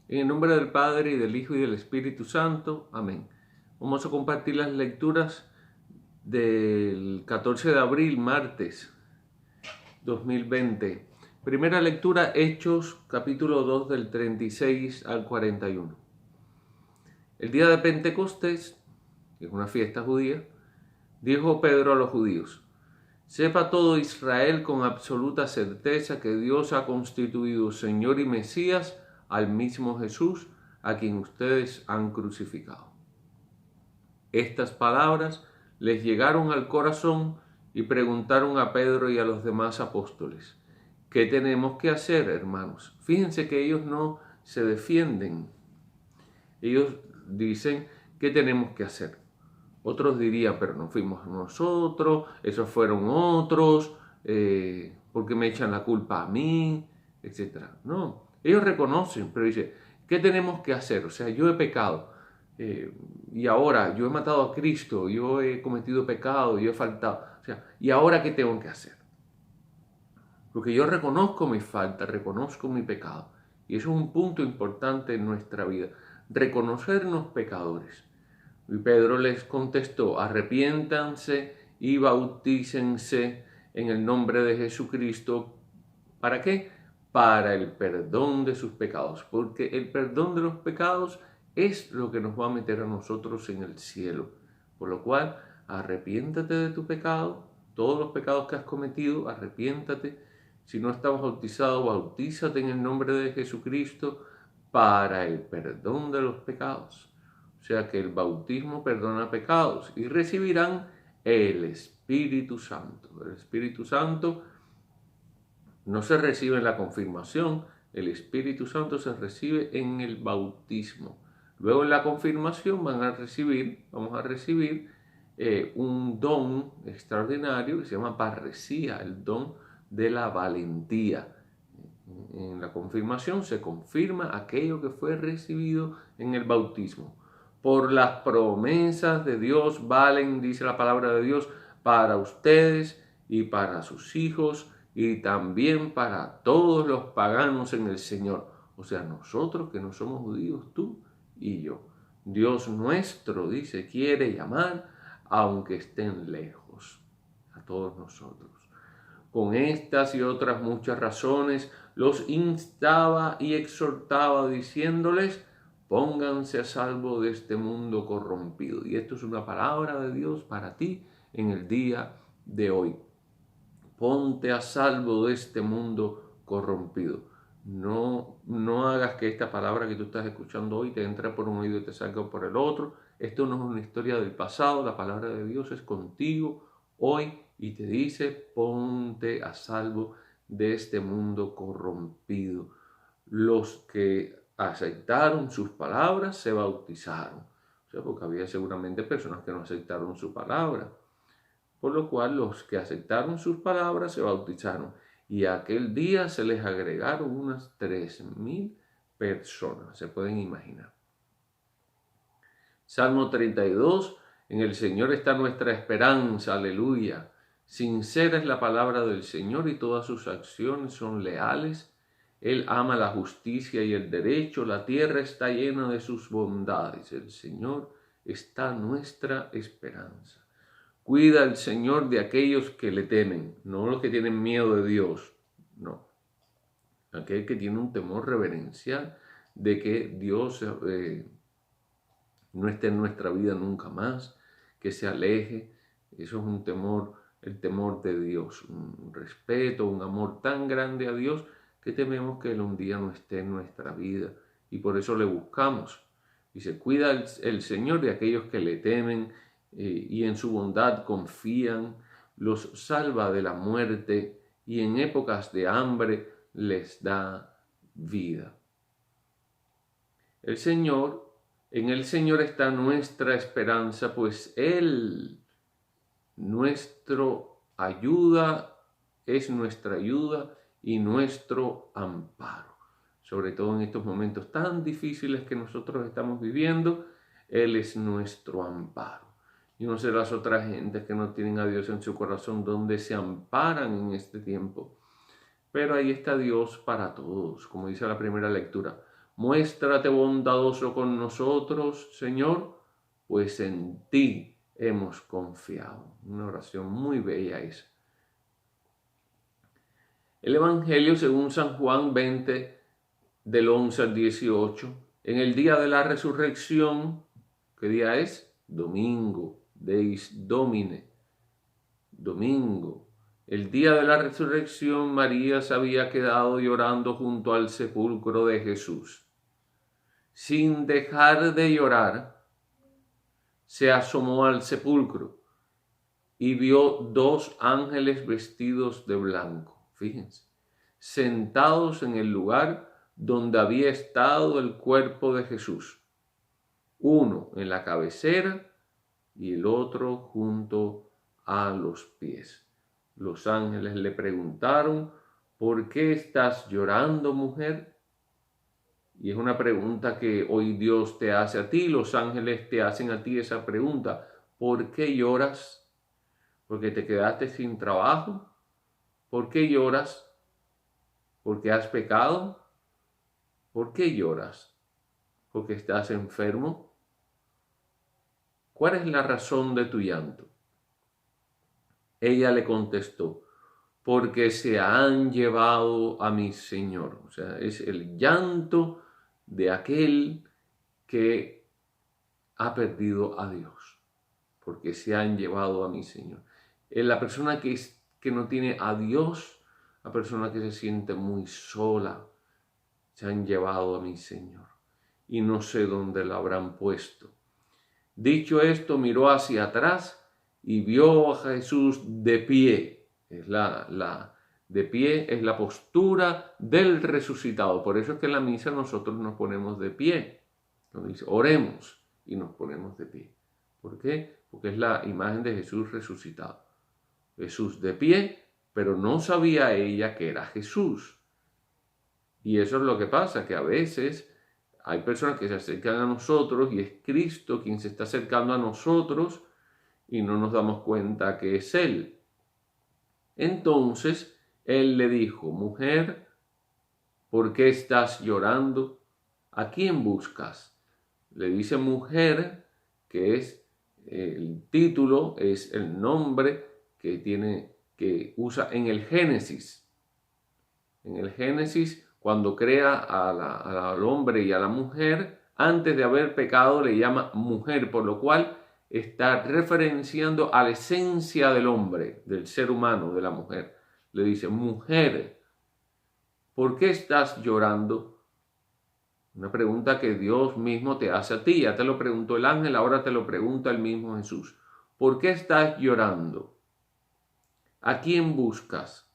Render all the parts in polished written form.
En el nombre del Padre, y del Hijo, y del Espíritu Santo. Amén. Vamos a compartir las lecturas del 14 de abril, martes 2020. Primera lectura, Hechos, capítulo 2, del 36 al 41. El día de Pentecostés, que es una fiesta judía, dijo Pedro a los judíos: sepa todo Israel con absoluta certeza que Dios ha constituido Señor y Mesías al mismo Jesús, a quien ustedes han crucificado. Estas palabras les llegaron al corazón y preguntaron a Pedro y a los demás apóstoles: ¿qué tenemos que hacer, hermanos? Fíjense que ellos no se defienden. Ellos dicen: ¿qué tenemos que hacer? Otros dirían: pero no fuimos nosotros, esos fueron otros, ¿por qué me echan la culpa a mí? Etcétera. No, ellos reconocen, pero dicen: ¿qué tenemos que hacer? O sea, yo he pecado, y ahora yo he matado a Cristo, yo he cometido pecado, yo he faltado. O sea, ¿y ahora qué tengo que hacer? Porque yo reconozco mi falta, reconozco mi pecado. Y eso es un punto importante en nuestra vida, reconocernos pecadores. Y Pedro les contestó: arrepiéntanse y bautícense en el nombre de Jesucristo. ¿Para qué? Para el perdón de sus pecados, porque el perdón de los pecados es lo que nos va a meter a nosotros en el cielo. Por lo cual, arrepiéntate de tu pecado, todos los pecados que has cometido, arrepiéntate. Si no estabas bautizado, bautízate en el nombre de Jesucristo para el perdón de los pecados. O sea que el bautismo perdona pecados y recibirán el Espíritu Santo. El Espíritu Santo no se recibe en la confirmación, el Espíritu Santo se recibe en el bautismo. Luego en la confirmación vamos a recibir un don extraordinario que se llama parresía, el don de la valentía. En la confirmación se confirma aquello que fue recibido en el bautismo. Por las promesas de Dios valen, dice la palabra de Dios, para ustedes y para sus hijos y también para todos los paganos en el Señor. O sea, nosotros que no somos judíos, tú y yo. Dios nuestro, dice, quiere llamar aunque estén lejos a todos nosotros. Con estas y otras muchas razones los instaba y exhortaba diciéndoles: pónganse a salvo de este mundo corrompido. Y esto es una palabra de Dios para ti en el día de hoy. Ponte a salvo de este mundo corrompido. No hagas que esta palabra que tú estás escuchando hoy te entre por un oído y te salga por el otro. Esto no es una historia del pasado, la palabra de Dios es contigo hoy y te dice: ponte a salvo de este mundo corrompido. Los que aceptaron sus palabras se bautizaron. O sea, porque había seguramente personas que no aceptaron su palabra. Por lo cual los que aceptaron sus palabras se bautizaron. Y aquel día se les agregaron unas 3,000 personas. Se pueden imaginar. Salmo 32. En el Señor está nuestra esperanza. Aleluya. Sincera es la palabra del Señor y todas sus acciones son leales. Él ama la justicia y el derecho. La tierra está llena de sus bondades. El Señor está nuestra esperanza. Cuida el Señor de aquellos que le temen, no los que tienen miedo de Dios, no. Aquel que tiene un temor reverencial de que Dios no esté en nuestra vida nunca más, que se aleje. Eso es un temor, el temor de Dios, un respeto, un amor tan grande a Dios que tememos que Él un día no esté en nuestra vida y por eso le buscamos. Y se cuida el Señor de aquellos que le temen y en su bondad confían, los salva de la muerte y en épocas de hambre les da vida. En el Señor está nuestra esperanza, pues Él, nuestro ayuda, es nuestra ayuda y nuestro amparo. Sobre todo en estos momentos tan difíciles que nosotros estamos viviendo, Él es nuestro amparo. Yo no sé las otras gentes que no tienen a Dios en su corazón, donde se amparan en este tiempo. Pero ahí está Dios para todos, como dice la primera lectura. muéstrate bondadoso con nosotros, Señor, pues en ti hemos confiado. Una oración muy bella esa. El Evangelio según San Juan 20, del 11 al 18. En el día de la resurrección, ¿qué día es? Domingo, Deis Domine, domingo. El día de la resurrección, María se había quedado llorando junto al sepulcro de Jesús. Sin dejar de llorar, se asomó al sepulcro y vio dos ángeles vestidos de blanco, fíjense, sentados en el lugar donde había estado el cuerpo de Jesús, uno en la cabecera y el otro junto a los pies. Los ángeles le preguntaron: ¿por qué estás llorando, mujer? Y es una pregunta que hoy Dios te hace a ti, los ángeles te hacen a ti esa pregunta. ¿Por qué lloras? ¿Porque te quedaste sin trabajo? ¿Por qué lloras? ¿Porque has pecado? ¿Por qué lloras? ¿Porque estás enfermo? ¿Cuál es la razón de tu llanto? Ella le contestó: porque se han llevado a mi Señor. O sea, es el llanto de aquel que ha perdido a Dios, porque se han llevado a mi Señor. La persona que no tiene a Dios, la persona que se siente muy sola, se han llevado a mi Señor y no sé dónde la habrán puesto. Dicho esto, miró hacia atrás y vio a Jesús de pie. De pie es la postura del resucitado. Por eso es que en la misa nosotros nos ponemos de pie. Nos dice, oremos, y nos ponemos de pie. ¿Por qué? Porque es la imagen de Jesús resucitado. Jesús de pie, pero no sabía ella que era Jesús. Y eso es lo que pasa, que a veces hay personas que se acercan a nosotros y es Cristo quien se está acercando a nosotros y no nos damos cuenta que es Él. Entonces Él le dijo: mujer, ¿por qué estás llorando? ¿A quién buscas? Le dice mujer, que es el título, es el nombre que usa en el Génesis. En el Génesis, cuando crea al hombre y a la mujer, antes de haber pecado le llama mujer, por lo cual está referenciando a la esencia del hombre, del ser humano, de la mujer. Le dice: mujer, ¿por qué estás llorando? Una pregunta que Dios mismo te hace a ti. Ya te lo preguntó el ángel, ahora te lo pregunta el mismo Jesús. ¿Por qué estás llorando? ¿A quién buscas?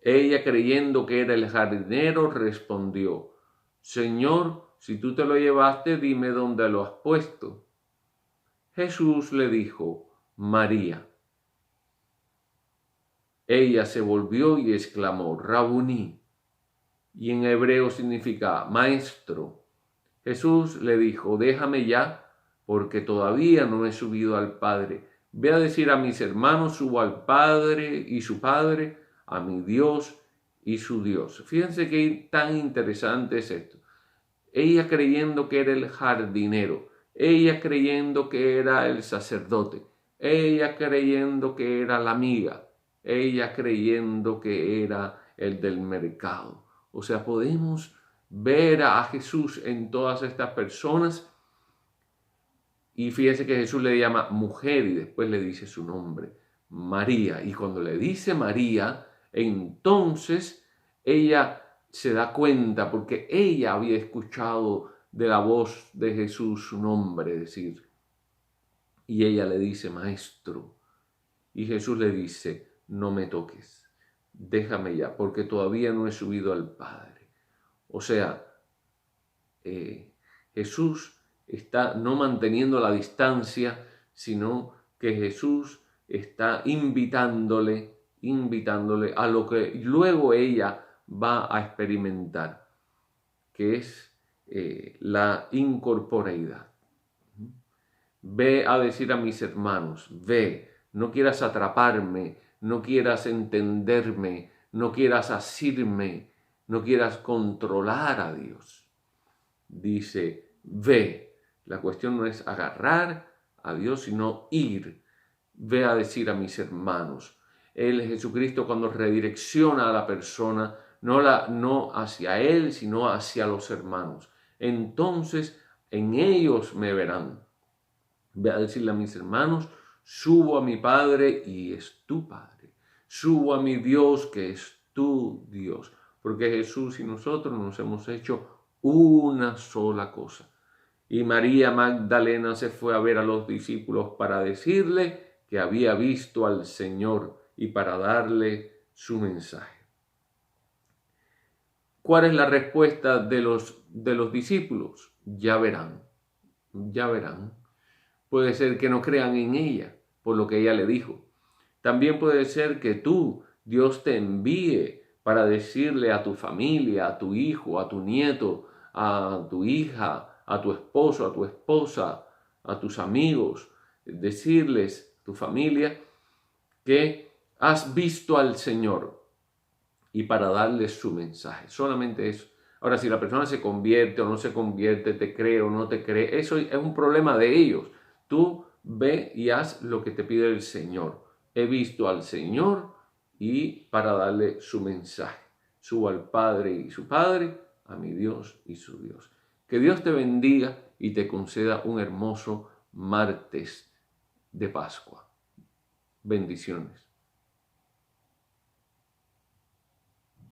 Ella, creyendo que era el jardinero, respondió: Señor, si tú te lo llevaste, dime dónde lo has puesto. Jesús le dijo: María. Ella se volvió y exclamó: Rabuní, y en hebreo significa maestro. Jesús le dijo: déjame ya, porque todavía no he subido al Padre. Ve a decir a mis hermanos: subo al Padre y su Padre, a mi Dios y su Dios. Fíjense qué tan interesante es esto. Ella creyendo que era el jardinero, ella creyendo que era el sacerdote, ella creyendo que era la amiga, ella creyendo que era el del mercado. O sea, podemos ver a Jesús en todas estas personas. Y fíjense que Jesús le llama mujer y después le dice su nombre, María. Y cuando le dice María, entonces ella se da cuenta, porque ella había escuchado de la voz de Jesús su nombre decir. Y ella le dice: maestro. Y Jesús le dice: no me toques, déjame ya, porque todavía no he subido al Padre. O sea, Jesús está no manteniendo la distancia, sino que Jesús está invitándole a lo que luego ella va a experimentar, que es la incorporeidad. Ve a decir a mis hermanos, ve, no quieras atraparme, no quieras entenderme, no quieras asirme, no quieras controlar a Dios. Dice, ve. La cuestión no es agarrar a Dios, sino ir. Ve a decir a mis hermanos. Él, Jesucristo, cuando redirecciona a la persona, no hacia Él, sino hacia los hermanos. Entonces, en ellos me verán. Ve a decirle a mis hermanos, subo a mi Padre y es tu Padre. Subo a mi Dios que es tu Dios. Porque Jesús y nosotros nos hemos hecho una sola cosa. Y María Magdalena se fue a ver a los discípulos para decirle que había visto al Señor y para darle su mensaje. ¿Cuál es la respuesta de los discípulos? Ya verán, ya verán. Puede ser que no crean en ella por lo que ella le dijo. También puede ser que Dios te envíe para decirle a tu familia, a tu hijo, a tu nieto, a tu hija, a tu esposo, a tu esposa, a tus amigos, decirles, tu familia, que has visto al Señor y para darles su mensaje. Solamente eso. Ahora, si la persona se convierte o no se convierte, te cree o no te cree, eso es un problema de ellos. Tú ve y haz lo que te pide el Señor. He visto al Señor y para darle su mensaje. Subo al Padre y su Padre, a mi Dios y su Dios. Que Dios te bendiga y te conceda un hermoso martes de Pascua. Bendiciones.